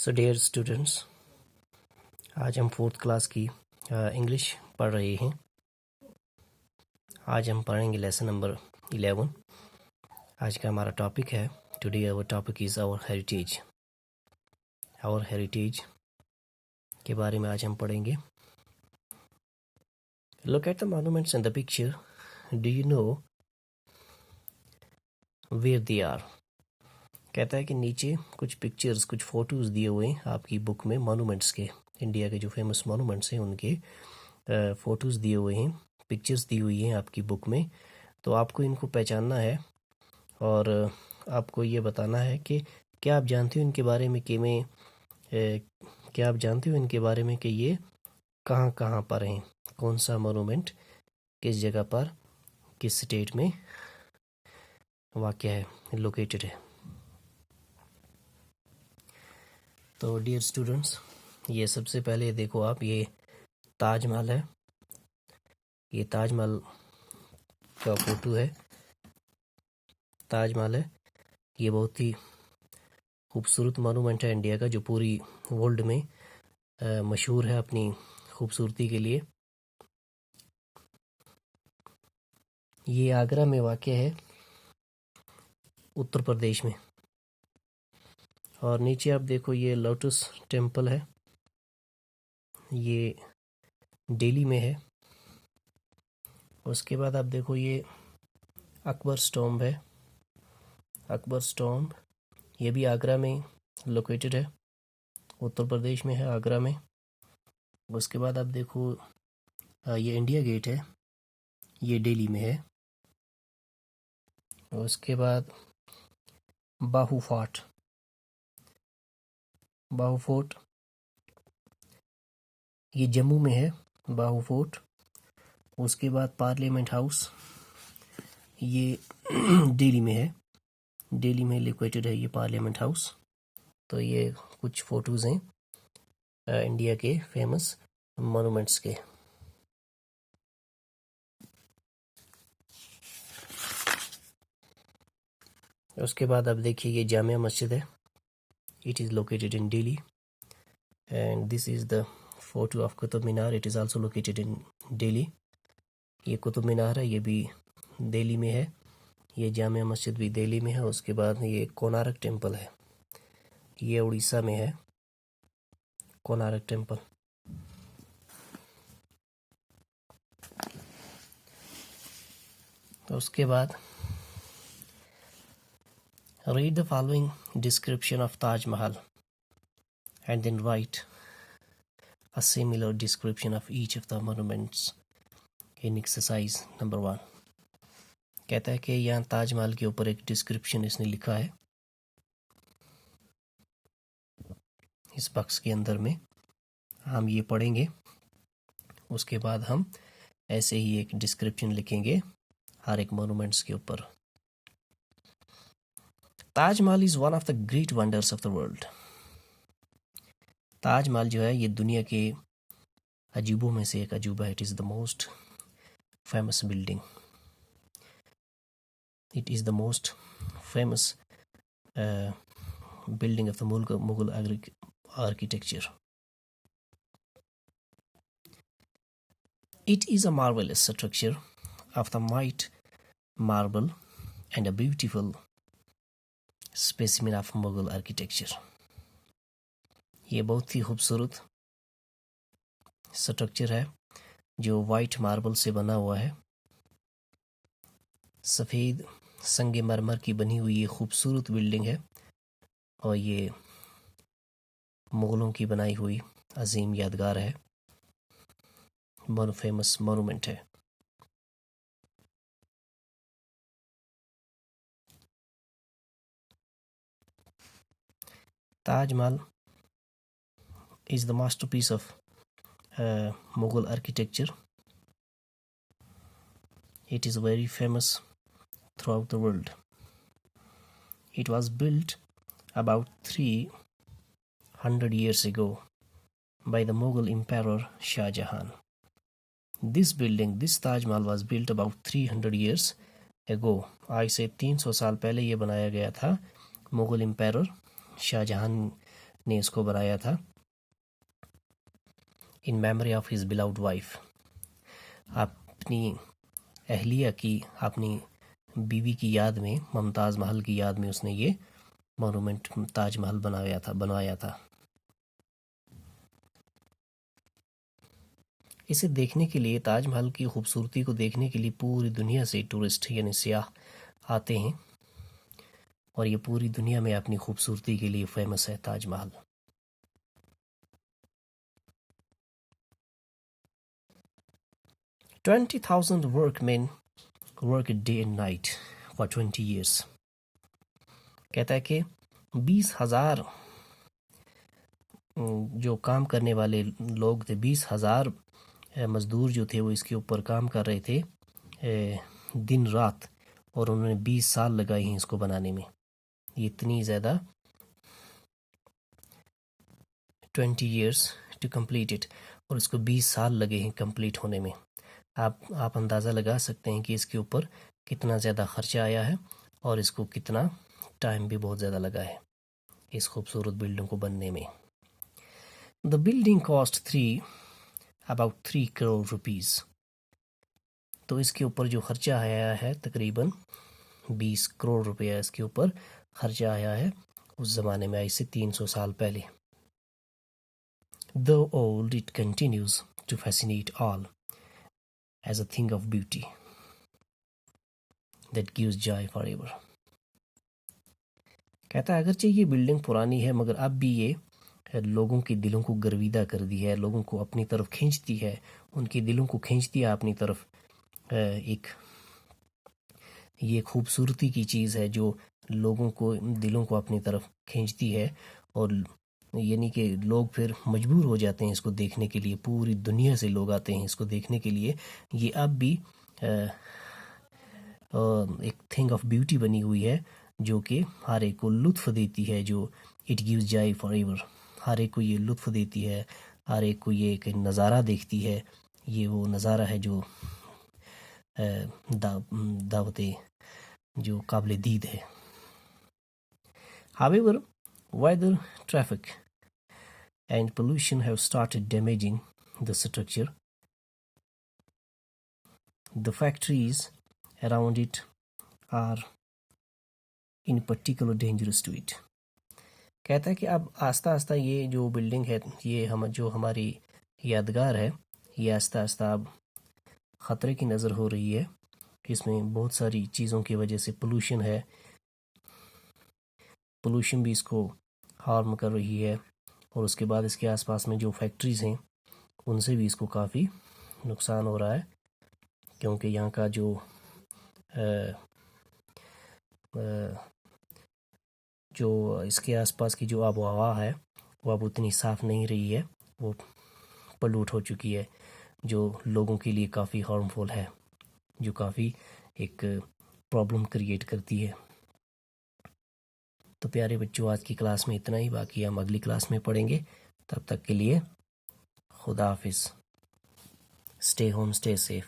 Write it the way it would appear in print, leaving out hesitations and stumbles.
So dear students, आज हम fourth class की इंग्लिश पढ़ रहे हैं। आज हम पढ़ेंगे लेसन नंबर 11। आज का हमारा टॉपिक है, today our topic is our heritage. Our heritage के बारे में आज हम पढ़ेंगे। Look at the monuments in the picture, do you know where they are. कहता है कि नीचे कुछ पिक्चर्स, कुछ फ़ोटोज़ दिए हुए हैं आपकी बुक में, मॉन्यूमेंट्स के, इंडिया के जो फेमस मॉन्यूमेंट्स हैं उनके फ़ोटोज़ दिए हुए हैं, पिक्चर्स दी हुई हैं आपकी बुक में। तो आपको इनको पहचानना है और आपको ये बताना है कि क्या आप जानते हो इनके बारे में क्या आप जानते हो इनके बारे में कि ये कहाँ कहाँ पर हैं, कौन सा मॉन्यूमेंट किस जगह पर, किस स्टेट में वाक़या है, लोकेटेड है। तो डियर स्टूडेंट्स, ये सबसे पहले देखो आप, ये ताजमहल है। ये ताजमहल का फ़ोटो है। ताजमहल है, ये बहुत ही खूबसूरत मॉन्यूमेंट है इंडिया का, जो पूरी वर्ल्ड में मशहूर है अपनी खूबसूरती के लिए। ये आगरा में वाक़या है, उत्तर प्रदेश में। और नीचे आप देखो, ये लोटस टेम्पल है, ये दिल्ली में है। उसके बाद आप देखो, ये अकबर स्टॉम्ब है। अकबर स्टॉम्ब ये भी आगरा में लोकेटेड है, उत्तर प्रदेश में है, आगरा में। उसके बाद आप देखो, ये इंडिया गेट है, ये दिल्ली में है। उसके बाद बाहू फोर्ट, बाहू फोर्ट ये जम्मू में है, बाहू फोर्ट। उसके बाद पार्लियामेंट हाउस, ये दिल्ली में है, दिल्ली में लोकेटेड है ये पार्लियामेंट हाउस। तो ये कुछ फ़ोटोज़ हैं इंडिया के फेमस मॉन्यूमेंट्स के। उसके बाद अब देखिए, ये जामिया मस्जिद है, it is located in Delhi. And this is the photo of Qutub Minar, it is also located in Delhi. ये कुतुब मीनार है, ये भी दिल्ली में है। ये जामिया मस्जिद भी दिल्ली में है। उसके बाद ये कोणार्क टेम्पल है, ये उड़ीसा में है, कोणार्क टेम्पल। तो उसके बाद read the following description of Taj Mahal and then write a similar description of each of the monuments in exercise number 1। कहता है कि यहाँ ताजमहल के ऊपर एक डिस्क्रिप्शन इसने लिखा है इस बॉक्स के अंदर में। हम ये पढ़ेंगे, उसके बाद हम ऐसे ही एक डिस्क्रिप्शन लिखेंगे हर एक मोनूमेंट्स के ऊपर। Taj Mahal is one of the great wonders of the world. Taj Mahal जो है ये दुनिया के अजूबों में से एक अजूबा है। It is the most famous building, it is the most famous building of the Mughal architecture. It is a marvelous structure of the white marble and a beautiful specimen of Mughal architecture. ये बहुत ही खूबसूरत structure है जो white marble से बना हुआ है। सफ़ेद संगमरमर की बनी हुई ये खूबसूरत बिल्डिंग है और ये मुग़लों की बनाई हुई अजीम यादगार है, फेमस मॉन्यूमेंट है। Taj Mahal is the masterpiece of Mughal architecture. It is very famous throughout the world. It was built about 300 years ago by the Mughal Emperor Shah Jahan. This building, this Taj Mahal was built about 300 years ago. आज से 300 साल पहले ये बनाया गया था Mughal empire Shahjahan ने इसको बनाया था in memory of his beloved wife. अपनी अहलिया की, अपनी बीवी की याद में, मुमताज़ महल की याद में उसने ये मोनूमेंट ताजमहल बनवाया था। इसे देखने के लिए, ताजमहल की खूबसूरती को देखने के लिए पूरी दुनिया से टूरिस्ट यानी सियाह आते हैं और ये पूरी दुनिया में अपनी खूबसूरती के लिए फेमस है Taj Mahal. $20,000 workmen work day and night for 20 years। कहता है कि 20,000 जो काम करने वाले लोग थे, 20,000 मज़दूर जो थे वो इसके ऊपर काम कर रहे थे दिन रात, और उन्होंने 20 साल लगाए हैं इसको बनाने में। ये इतनी ज़्यादा 20 years टू कंप्लीट इट, और इसको 20 साल लगे हैं कंप्लीट होने में। आप अंदाज़ा लगा सकते हैं कि इसके ऊपर कितना ज़्यादा ख़र्चा आया है और इसको कितना टाइम भी बहुत ज़्यादा लगा है इस खूबसूरत बिल्डिंग को बनने में। The building cost about 3 crore rupees. तो इसके ऊपर जो खर्चा आया है तकरीबन 20 करोड़ रुपया इसके ऊपर खर्चा आया है उस ज़माने में, आज से 300 साल पहले। Though old, it continues to fascinate all as a thing of beauty that gives joy forever। कहता है अगरचे ये बिल्डिंग पुरानी है मगर अब भी ये लोगों के दिलों को गर्विदा कर दी है, लोगों को अपनी तरफ खींचती है, उनके दिलों को खींचती है अपनी तरफ। एक ये खूबसूरती की चीज़ है जो लोगों को, दिलों को अपनी तरफ खींचती है, और यानी कि लोग फिर मजबूर हो जाते हैं इसको देखने के लिए। पूरी दुनिया से लोग आते हैं इसको देखने के लिए। ये अब भी एक थिंग ऑफ ब्यूटी बनी हुई है जो कि हर एक को लुत्फ़ देती है, जो इट गिव्स जॉय फॉरएवर। हर एक को ये लुत्फ़ देती है, हर एक को ये एक नज़ारा देखती है। ये वो नज़ारा है जो दावतें जो काबिल दीद है। However, weather, traffic and pollution have started damaging the structure. The factories around it are in particular dangerous to it। कहता है कि अब आस्ता आस्ता ये जो बिल्डिंग है, ये जो हमारी यादगार है, ये आस्ता आस्ता अब ख़तरे की नज़र हो रही है। इसमें बहुत सारी चीज़ों की वजह से पोल्यूशन है, पोल्यूशन भी इसको हार्म कर रही है, और उसके बाद इसके आसपास में जो फैक्ट्रीज़ हैं उनसे भी इसको काफ़ी नुकसान हो रहा है, क्योंकि यहाँ का जो इसके आसपास की जो आबो हवा है वो अब उतनी साफ़ नहीं रही है, वो पलूट हो चुकी है, जो लोगों के लिए काफ़ी हार्मफुल है, जो काफ़ी एक प्रॉब्लम क्रिएट करती है। तो प्यारे बच्चों, आज की क्लास में इतना ही, बाकी हम अगली क्लास में पढ़ेंगे। तब तक के लिए खुदा हाफिज़। Stay home, stay safe.